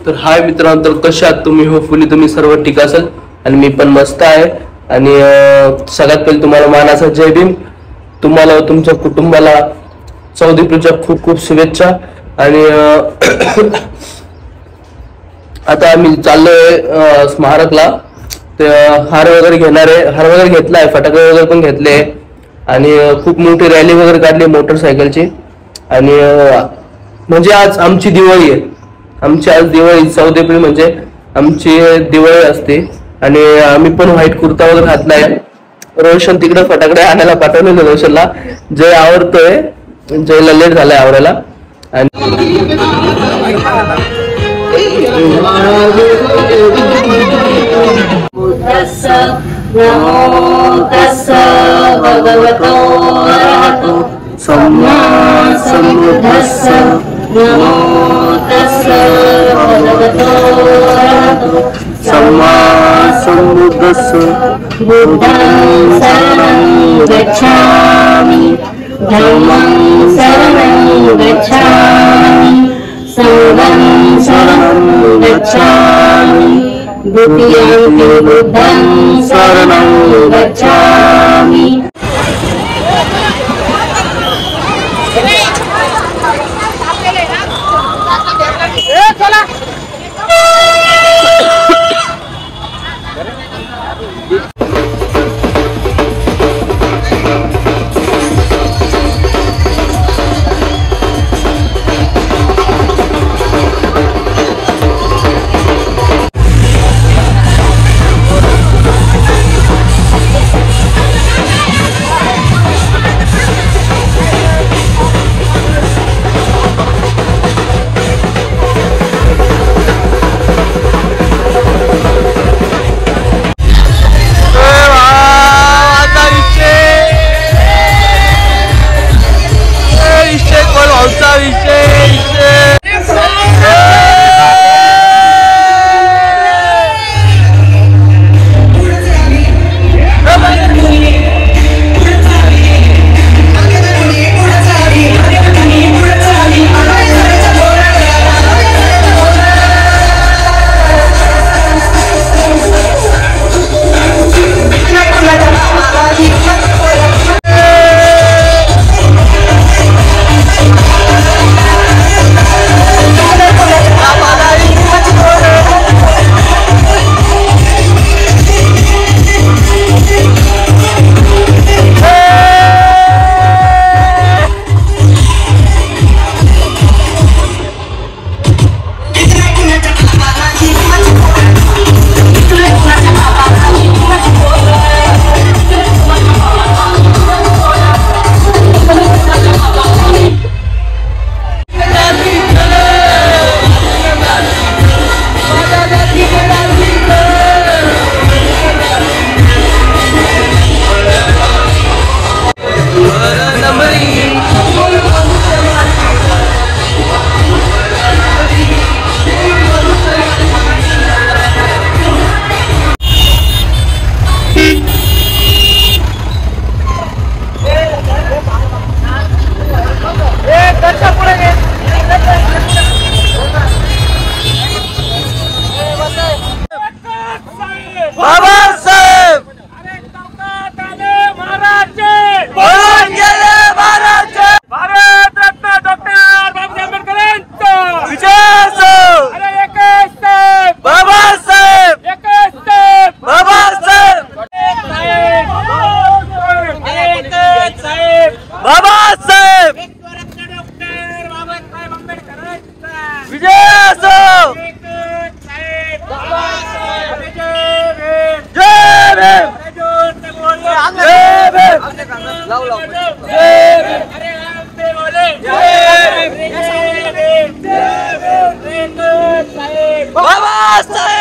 तर हाय मित्रांनो, तर कशा आहात तुम्ही? होपफुली तुम्ही सर्व ठीक असाल आणि मी पण मस्त आहे। आणि सगळ्यात पहिले तुम्हाला मानाचा जय भीम, तुम्हाला व तुमच्या कुटुंबाला 14 एप्रिलच्या खूप खूप शुभेच्छा। आणि आता आम्ही चाललोय स्मारकला, ते हार वगैरे घेणार आहे, हार वगैरे घेतलाय, फटाके वगैरे पण घेतले आणि खूप मोठी रॅली वगैरे काढली मोटरसायकलची। आणि म्हणजे आज आमची दिवाळी आहे, आमची आज दिवाळी 14 एप्रिल म्हणजे आमची दिवाळी असते। आणि आम्ही पण व्हाईट कुर्ता वगैरे घातलाय। रोशन तिकडे फटाकडे आणायला पाठवलेलं, रोशनला जय आवडतोय, जयला लेट झालाय आवरायला। नमो तस्स भगवतो अरहतो सम्मा सम्बुद्धस्स नमो तस्स भगवतो अरहतो सम्मा सम्बुद्धस्स बुद्धं शरणं गच्छामि धम्मं शरणं गच्छामि संघं शरणं गच्छामि द्वितीयं बुद्धं शरणं गच्छामि। बाबा साहेब